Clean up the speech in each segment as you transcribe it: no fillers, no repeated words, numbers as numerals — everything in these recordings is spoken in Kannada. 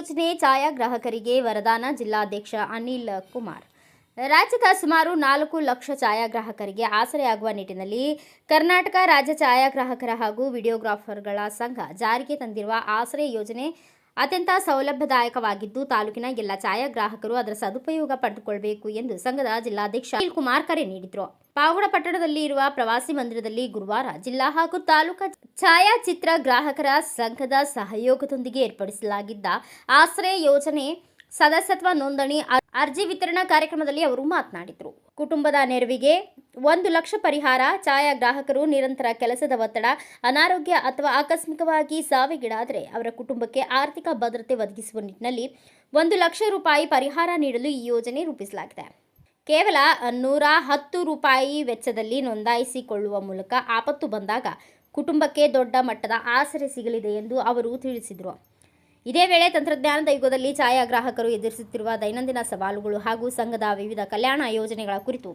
ಯೋಜನೆ ಛಾಯಾಗ್ರಾಹಕರಿಗೆ ವರದಾನ. ಜಿಲ್ಲಾಧ್ಯಕ್ಷ ಅನಿಲ್ ಕುಮಾರ್. ರಾಜ್ಯದ ಸುಮಾರು 4 ಲಕ್ಷ ಛಾಯಾಗ್ರಾಹಕರಿಗೆ ಆಸರೆಯಾಗುವ ನಿಟ್ಟಿನಲ್ಲಿ ಕರ್ನಾಟಕ ರಾಜ್ಯ ಛಾಯಾಗ್ರಾಹಕರ ಹಾಗೂ ವಿಡಿಯೋಗ್ರಾಫರ್ಗಳ ಸಂಘ ಜಾರಿಗೆ ತಂದಿರುವ ಆಸರೆ ಯೋಜನೆ ಅತ್ಯಂತ ಸೌಲಭ್ಯದಾಯಕವಾಗಿದ್ದು, ತಾಲೂಕಿನ ಎಲ್ಲ ಛಾಯಾಗ್ರಾಹಕರು ಅದರ ಸದುಪಯೋಗ ಪಡೆದುಕೊಳ್ಳಬೇಕು ಎಂದು ಸಂಘದ ಜಿಲ್ಲಾಧ್ಯಕ್ಷ ಅನಿಲ್ ಕುಮಾರ್ ಕರೆ ನೀಡಿದರು. ಪಾವಗಡ ಪಟ್ಟಣದಲ್ಲಿ ಇರುವ ಪ್ರವಾಸಿ ಮಂದಿರದಲ್ಲಿ ಗುರುವಾರ ಜಿಲ್ಲಾ ಹಾಗೂ ತಾಲೂಕಾ ಛಾಯಾಚಿತ್ರ ಗ್ರಾಹಕರ ಸಂಘದ ಸಹಯೋಗದೊಂದಿಗೆ ಏರ್ಪಡಿಸಲಾಗಿದ್ದ ಆಸರೆ ಯೋಜನೆ ಸದಸ್ಯತ್ವ ನೋಂದಣಿ ಅರ್ಜಿ ವಿತರಣಾ ಕಾರ್ಯಕ್ರಮದಲ್ಲಿ ಅವರು ಮಾತನಾಡಿದರು. ಕುಟುಂಬದ ನೆರವಿಗೆ 1 ಲಕ್ಷ ಪರಿಹಾರ. ಛಾಯಾಗ್ರಾಹಕರು ನಿರಂತರ ಕೆಲಸದ ಒತ್ತಡ, ಅನಾರೋಗ್ಯ ಅಥವಾ ಆಕಸ್ಮಿಕವಾಗಿ ಸಾವಿಗೀಡಾದರೆ ಅವರ ಕುಟುಂಬಕ್ಕೆ ಆರ್ಥಿಕ ಭದ್ರತೆ ಒದಗಿಸುವ ನಿಟ್ಟಿನಲ್ಲಿ 1 ಲಕ್ಷ ರೂಪಾಯಿ ಪರಿಹಾರ ನೀಡಲು ಈ ಯೋಜನೆ ರೂಪಿಸಲಾಗಿದೆ. ಕೇವಲ 110 ರೂಪಾಯಿ ವೆಚ್ಚದಲ್ಲಿ ನೋಂದಾಯಿಸಿಕೊಳ್ಳುವ ಮೂಲಕ ಆಪತ್ತು ಬಂದಾಗ ಕುಟುಂಬಕ್ಕೆ ದೊಡ್ಡ ಮಟ್ಟದ ಆಸರೆ ಸಿಗಲಿದೆ ಎಂದು ಅವರು ತಿಳಿಸಿದರು. ಇದೇ ವೇಳೆ ತಂತ್ರಜ್ಞಾನದ ಯುಗದಲ್ಲಿ ಛಾಯಾಗ್ರಾಹಕರು ಎದುರಿಸುತ್ತಿರುವ ದೈನಂದಿನ ಸವಾಲುಗಳು ಹಾಗೂ ಸಂಘದ ವಿವಿಧ ಕಲ್ಯಾಣ ಯೋಜನೆಗಳ ಕುರಿತು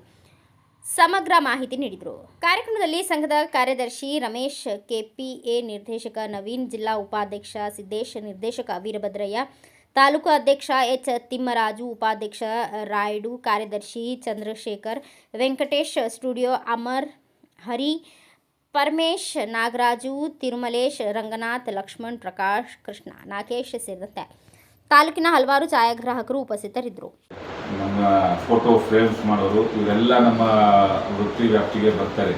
ಸಮಗ್ರ ಮಾಹಿತಿ ನೀಡಿದರು. ಕಾರ್ಯಕ್ರಮದಲ್ಲಿ ಸಂಘದ ಕಾರ್ಯದರ್ಶಿ ರಮೇಶ್, ಕೆಪಿಎ ನಿರ್ದೇಶಕ ನವೀನ್, ಜಿಲ್ಲಾ ಉಪಾಧ್ಯಕ್ಷ ಸಿದ್ದೇಶ್, ನಿರ್ದೇಶಕ ವೀರಭದ್ರಯ್ಯ, ತಾಲೂಕು ಅಧ್ಯಕ್ಷ ಎಚ್ ತಿಮ್ಮರಾಜು, ಉಪಾಧ್ಯಕ್ಷ ರಾಯ್ಡು, ಕಾರ್ಯದರ್ಶಿ ಚಂದ್ರಶೇಖರ್, ವೆಂಕಟೇಶ್, ಸ್ಟುಡಿಯೋ ಅಮರ್, ಹರಿ, ಪರಮೇಶ್, ನಾಗರಾಜು, ತಿರುಮಲೇಶ್, ರಂಗನಾಥ್, ಲಕ್ಷ್ಮಣ್, ಪ್ರಕಾಶ್, ಕೃಷ್ಣ, ನಾಗೇಶ್ ಸೇರಿದಂತೆ ತಾಲೂಕಿನ ಹಲವಾರು ಛಾಯಾಗ್ರಾಹಕರು ಉಪಸ್ಥಿತರಿದ್ದರು. ನಮ್ಮ ಫೋಟೋ ಫ್ರೇಮ್ಸ್ ಮಾಡೋರು ಇವರೆಲ್ಲ ನಮ್ಮ ವೃತ್ತಿ ವ್ಯಾಪ್ತಿಗೆ ಬರ್ತಾರೆ.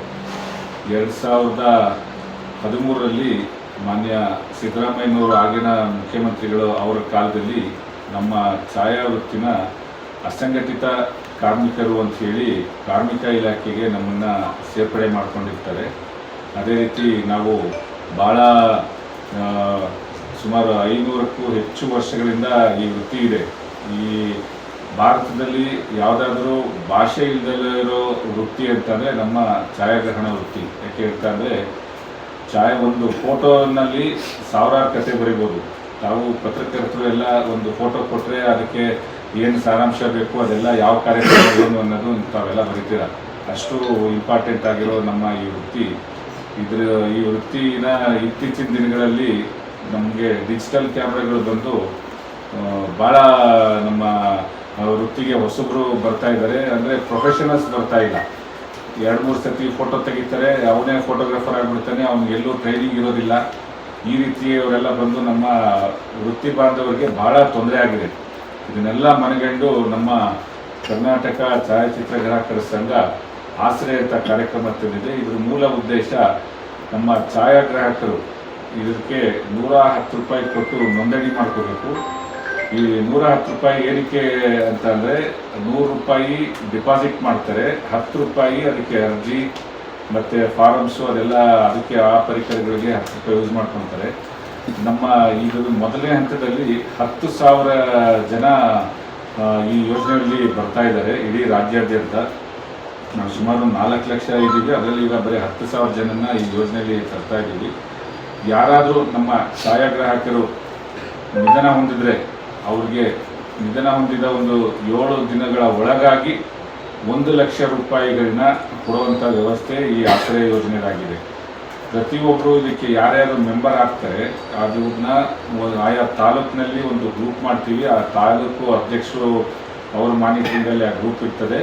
2013ರಲ್ಲಿ ಮಾನ್ಯ ಸಿದ್ದರಾಮಯ್ಯನವರು ಆಗಿನ ಮುಖ್ಯಮಂತ್ರಿಗಳು ಅವರ ಕಾಲದಲ್ಲಿ ನಮ್ಮ ಛಾಯಾ ವೃತ್ತಿನ ಅಸಂಘಟಿತ ಕಾರ್ಮಿಕರು ಅಂತ ಹೇಳಿ ಕಾರ್ಮಿಕ ಇಲಾಖೆಗೆ ನಮ್ಮನ್ನು ಸೇರ್ಪಡೆ ಮಾಡ್ಕೊಂಡಿರ್ತಾರೆ. ಅದೇ ರೀತಿ ನಾವು ಭಾಳ ಸುಮಾರು 500ಕ್ಕೂ ಹೆಚ್ಚು ವರ್ಷಗಳಿಂದ ಈ ವೃತ್ತಿ ಇದೆ. ಈ ಭಾರತದಲ್ಲಿ ಯಾವುದಾದ್ರೂ ಭಾಷೆ ಇಲ್ಲದಲ್ಲಿರೋ ವೃತ್ತಿ ಅಂತಂದರೆ ನಮ್ಮ ಛಾಯಾಗ್ರಹಣ ವೃತ್ತಿ. ಯಾಕೆ ಅಂತಂದರೆ ಒಂದು ಫೋಟೋನಲ್ಲಿ ಸಾವಿರಾರು ಕತೆ ಬರಿಬೋದು. ತಾವು ಪತ್ರಕರ್ತರು ಎಲ್ಲ ಒಂದು ಫೋಟೋ ಕೊಟ್ಟರೆ ಅದಕ್ಕೆ ಏನು ಸಾರಾಂಶ ಬೇಕು, ಅದೆಲ್ಲ ಯಾವ ಕಾರ್ಯಕ್ರಮ ಏನು ಅನ್ನೋದು ತಾವೆಲ್ಲ ಬರಿತೀರ. ಅಷ್ಟು ಇಂಪಾರ್ಟೆಂಟ್ ಆಗಿರೋ ನಮ್ಮ ಈ ವೃತ್ತಿ. ಈ ವೃತ್ತಿನ ಇತ್ತೀಚಿನ ದಿನಗಳಲ್ಲಿ ನಮಗೆ ಡಿಜಿಟಲ್ ಕ್ಯಾಮ್ರಾಗಳು ಬಂದು ಭಾಳ ನಮ್ಮ ವೃತ್ತಿಗೆ ಹೊಸಬ್ರು ಬರ್ತಾ ಇದ್ದಾರೆ. ಅಂದರೆ ಪ್ರೊಫೆಷನಲ್ಸ್ ಬರ್ತಾ ಇಲ್ಲ. 2-3 ಸತಿ ಫೋಟೋ ತೆಗಿತಾರೆ, ಅವನೇ ಫೋಟೋಗ್ರಾಫರ್ ಆಗಿಬಿಡ್ತಾನೆ, ಅವ್ನಿಗೆಲ್ಲೂ ಟ್ರೈನಿಂಗ್ ಇರೋದಿಲ್ಲ. ಈ ರೀತಿಯವರೆಲ್ಲ ಬಂದು ನಮ್ಮ ವೃತ್ತಿ ಬಾಂಧವರಿಗೆ ಭಾಳ ತೊಂದರೆ ಆಗಿದೆ. ಇದನ್ನೆಲ್ಲ ಮನಗಂಡು ನಮ್ಮ ಕರ್ನಾಟಕ ಛಾಯಾಚಿತ್ರ ಗ್ರಾಹಕರ ಸಂಘ ಆಸರೆ ಅಂತ ಕಾರ್ಯಕ್ರಮ ತಂದಿದೆ. ಇದರ ಮೂಲ ಉದ್ದೇಶ ನಮ್ಮ ಛಾಯಾಗ್ರಾಹಕರು ಇದಕ್ಕೆ 110 ರೂಪಾಯಿ ಕೊಟ್ಟು ನೋಂದಣಿ ಮಾಡ್ಕೋಬೇಕು. ಈ 110 ರೂಪಾಯಿ ಏನಕ್ಕೆ ಅಂತ ಅಂದರೆ 100 ರೂಪಾಯಿ ಡಿಪಾಸಿಟ್ ಮಾಡ್ತಾರೆ, 10 ರೂಪಾಯಿ ಅದಕ್ಕೆ ಅರ್ಜಿ ಮತ್ತು ಫಾರಮ್ಸು ಅದೆಲ್ಲ ಅದಕ್ಕೆ ಆ ಪರಿಕರಗಳಿಗೆ 10 ರೂಪಾಯಿ ಯೂಸ್ ಮಾಡ್ಕೊತಾರೆ. ನಮ್ಮ ಇದು ಮೊದಲನೇ ಹಂತದಲ್ಲಿ 10,000 ಜನ ಈ ಯೋಜನೆಯಲ್ಲಿ ಬರ್ತಾ ಇದ್ದಾರೆ ಇಡೀ ರಾಜ್ಯಾದ್ಯಂತ. ನಾವು ಸುಮಾರು 4 ಲಕ್ಷ ಇದ್ದೀವಿ, ಅದರಲ್ಲಿ ಈಗ ಬರೀ 10,000 ಜನನ ಈ ಯೋಜನೆಯಲ್ಲಿ ತರ್ತಾ ಇದ್ದೀವಿ. ಯಾರಾದರೂ ನಮ್ಮ ಛಾಯಾಗ್ರಾಹಕರು ನಿಧನ ಹೊಂದಿದರೆ ಅವ್ರಿಗೆ ನಿಧನ ಹೊಂದಿದ ಒಂದು 7 ದಿನಗಳ ಒಳಗಾಗಿ 1 ಲಕ್ಷ ರೂಪಾಯಿಗಳನ್ನ ಕೊಡುವಂಥ ವ್ಯವಸ್ಥೆ ಈ ಆಸರೆ ಯೋಜನೆಯಾಗಿದೆ. ಪ್ರತಿಯೊಬ್ಬರು ಇದಕ್ಕೆ ಯಾರ್ಯಾರು ಮೆಂಬರ್ ಆಗ್ತಾರೆ ಅದನ್ನ ಆಯಾ ತಾಲೂಕಿನಲ್ಲಿ ಒಂದು ಗ್ರೂಪ್ ಮಾಡ್ತೀವಿ. ಆ ತಾಲೂಕು ಅಧ್ಯಕ್ಷರು ಅವ್ರ ಮಾನಿಟರಿಂಗಲ್ಲಿ ಆ ಗ್ರೂಪ್ ಇರ್ತದೆ.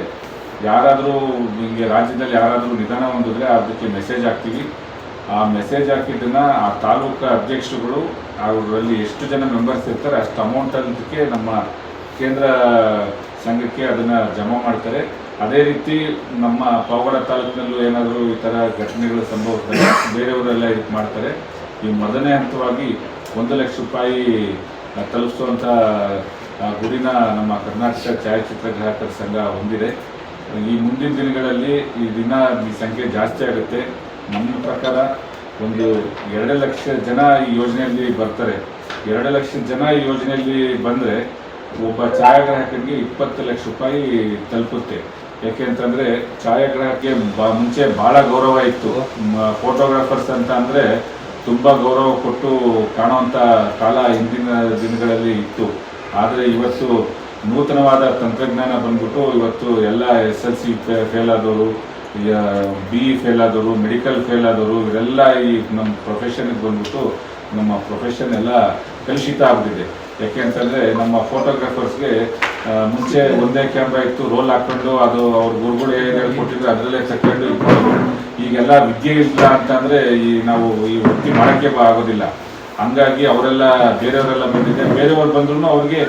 ಯಾರಾದರೂ ನಿಮಗೆ ರಾಜ್ಯದಲ್ಲಿ ಯಾರಾದರೂ ನಿಧನ ಹೊಂದಿದ್ರೆ ಅದಕ್ಕೆ ಮೆಸೇಜ್ ಹಾಕ್ತೀವಿ. ಆ ಮೆಸೇಜ್ ಹಾಕಿದ್ದನ್ನು ಆ ತಾಲೂಕು ಅಧ್ಯಕ್ಷರುಗಳು ಅವರಲ್ಲಿ ಎಷ್ಟು ಜನ ಮೆಂಬರ್ಸ್ ಇರ್ತಾರೆ ಅಷ್ಟು ಅಮೌಂಟ್ ಅದಕ್ಕೆ ನಮ್ಮ ಕೇಂದ್ರ ಸಂಘಕ್ಕೆ ಅದನ್ನು ಜಮಾ ಮಾಡ್ತಾರೆ. ಅದೇ ರೀತಿ ನಮ್ಮ ಪಾವಗಡ ತಾಲೂಕಿನಲ್ಲೂ ಏನಾದರೂ ಈ ಥರ ಘಟನೆಗಳು ಸಂಭವಿಸಿದ್ರೆ ಬೇರೆಯವರೆಲ್ಲ ಇದಕ್ಕೆ ಮಾಡ್ತಾರೆ. ಈ ಮೊದಲನೇ ಹಂತವಾಗಿ 1 ಲಕ್ಷ ರೂಪಾಯಿ ತಲುಪಿಸುವಂಥ ಗುರಿನ ನಮ್ಮ ಕರ್ನಾಟಕ ಛಾಯಾಚಿತ್ರ ಗ್ರಾಹಕರ ಸಂಘ ಹೊಂದಿದೆ. ಈ ಮುಂದಿನ ದಿನಗಳಲ್ಲಿ ಈ ಸಂಖ್ಯೆ ಜಾಸ್ತಿ ಆಗುತ್ತೆ. ನಮ್ಮ ಪ್ರಕಾರ ಒಂದು 2 ಲಕ್ಷ ಜನ ಈ ಯೋಜನೆಯಲ್ಲಿ ಬರ್ತಾರೆ. 2 ಲಕ್ಷ ಜನ ಈ ಯೋಜನೆಯಲ್ಲಿ ಬಂದರೆ ಒಬ್ಬ ಛಾಯಾಗ್ರಾಹಕರಿಗೆ 20 ಲಕ್ಷ ರೂಪಾಯಿ ತಲುಪುತ್ತೆ. ಯಾಕೆ ಅಂತಂದರೆ ಛಾಯಾಗ್ರಾಹಕಕ್ಕೆ ಮುಂಚೆ ಭಾಳ ಗೌರವ ಇತ್ತು. ಫೋಟೋಗ್ರಾಫರ್ಸ್ ಅಂತ ಅಂದರೆ ತುಂಬ ಗೌರವ ಕೊಟ್ಟು ಕಾಣುವಂಥ ಕಾಲ ಹಿಂದಿನ ದಿನಗಳಲ್ಲಿ ಇತ್ತು. ಆದರೆ ಇವತ್ತು ನೂತನವಾದ ತಂತ್ರಜ್ಞಾನ ಬಂದ್ಬಿಟ್ಟು ಇವತ್ತು ಎಲ್ಲ SLC ಫೇಲ್ ಆದವರು, BE ಫೇಲ್ ಆದವರು, ಮೆಡಿಕಲ್ ಫೇಲ್ ಆದವರು ಇವರೆಲ್ಲ ಈ ನಮ್ಮ ಪ್ರೊಫೆಷನ್ಗೆ ಬಂದ್ಬಿಟ್ಟು ನಮ್ಮ ಪ್ರೊಫೆಷನ್ ಎಲ್ಲ ಕಲುಷಿತ ಆಗ್ಬಿಟ್ಟಿದೆ. ಯಾಕೆಂತಂದರೆ ನಮ್ಮ ಫೋಟೋಗ್ರಾಫರ್ಸ್ಗೆ ಮುಂಚೆ ಒಂದೇ ಕ್ಯಾಮ್ರಾ ಇತ್ತು, ರೋಲ್ ಹಾಕ್ಕೊಂಡು ಅದು ಅವ್ರ ಗುರುಗಳು ಏನು ಹೇಳ್ಕೊಟ್ಟಿದ್ರು ಅದರಲ್ಲೇ ತಕ್ಕೊಂಡು ಇಟ್ಕೊಂಡು, ಈಗೆಲ್ಲ ವಿದ್ಯೆ ಇಲ್ಲ ಅಂತಂದರೆ ನಾವು ಈ ವೃತ್ತಿ ಮಾಡೋಕ್ಕೆ ಆಗೋದಿಲ್ಲ. ಹಂಗಾಗಿ ಅವರೆಲ್ಲ ಬೇರೆಯವರೆಲ್ಲ ಬಂದಿದೆ. ಬೇರೆಯವ್ರು ಬಂದ್ರೂ ಅವ್ರಿಗೆ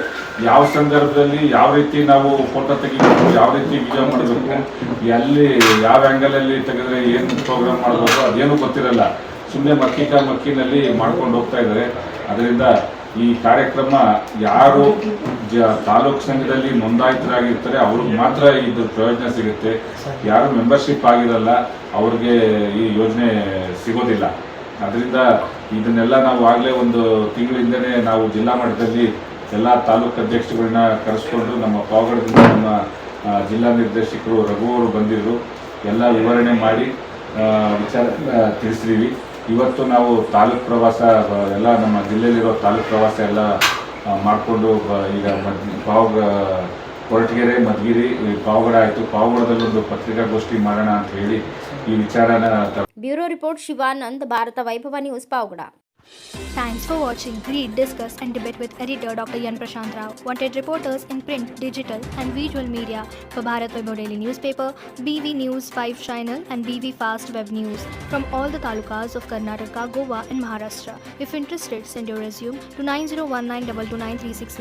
ಯಾವ ಸಂದರ್ಭದಲ್ಲಿ ಯಾವ ರೀತಿ ನಾವು ಫೋಟೋ ತೆಗಿಬೇಕು, ಯಾವ ರೀತಿ ವಿಡಿಯೋ ಮಾಡಬೇಕು, ಎಲ್ಲಿ ಯಾವ ಆ್ಯಂಗಲಲ್ಲಿ ತೆಗೆದ್ರೆ ಏನು ಪ್ರೋಗ್ರಾಮ್ ಮಾಡಬೇಕು ಅದೇನೂ ಗೊತ್ತಿರಲ್ಲ. ಸುಮ್ಮನೆ ಮಕ್ಕಿನಲ್ಲಿ ಮಾಡ್ಕೊಂಡು ಹೋಗ್ತಾ ಇದ್ದಾರೆ. ಅದರಿಂದ ಈ ಕಾರ್ಯಕ್ರಮ ಯಾರು ತಾಲೂಕು ಸಂಘದಲ್ಲಿ ನೋಂದಾಯಿತರಾಗಿರ್ತಾರೆ ಅವ್ರಿಗೆ ಮಾತ್ರ ಇದು ಪ್ರಯೋಜನ ಸಿಗುತ್ತೆ. ಯಾರು ಮೆಂಬರ್ಶಿಪ್ ಆಗಿರಲ್ಲ ಅವ್ರಿಗೆ ಈ ಯೋಜನೆ ಸಿಗೋದಿಲ್ಲ. ಅದರಿಂದ ಇದನ್ನೆಲ್ಲ ನಾವು ಆಗಲೇ ಒಂದು ತಿಂಗಳಿಂದನೇ ನಾವು ಜಿಲ್ಲಾ ಮಟ್ಟದಲ್ಲಿ ಎಲ್ಲ ತಾಲೂಕು ಅಧ್ಯಕ್ಷರುಗಳನ್ನ ಕರೆಸ್ಕೊಂಡು ನಮ್ಮ ಪಾವಗಡದಿಂದ ನಮ್ಮ ಜಿಲ್ಲಾ ನಿರ್ದೇಶಕರು ರಘು ಅವರು ಬಂದಿದ್ದರು. ಎಲ್ಲ ವಿವರಣೆ ಮಾಡಿ ವಿಚಾರ ತಿಳಿಸಿದ್ದೀವಿ. ಇವತ್ತು ನಾವು ತಾಲೂಕು ಪ್ರವಾಸ ಎಲ್ಲ ನಮ್ಮ ಜಿಲ್ಲೆಯಲ್ಲಿರೋ ತಾಲೂಕು ಪ್ರವಾಸ ಎಲ್ಲ ಮಾಡಿಕೊಂಡು ಈಗ ಕೊರಟಗೆರೆ, ಮಧುಗಿರಿ, ಪಾವಗಡ ಆಯಿತು. ಪಾವಗಡದಲ್ಲಿ ಒಂದು ಪತ್ರಿಕಾಗೋಷ್ಠಿ ಮಾಡೋಣ ಅಂತ ಹೇಳಿ ಈ ವಿಚಾರನ. ಬ್ಯೂರೋ ರಿಪೋರ್ಟ್ ಶಿವಾನಂದ್, ಭಾರತ ವೈಭವ news, Pavagada. Thanks for watching. Read, discuss and debate with editor Dr. Yan Prashant Rao. Wanted reporters in print, digital and visual media for Bharat Vaibhav Daily Newspaper, BV News 5 Channel and BV Fast Web News from all the talukas of Karnataka, Goa and Maharashtra. If interested, send your resume to 9019229369.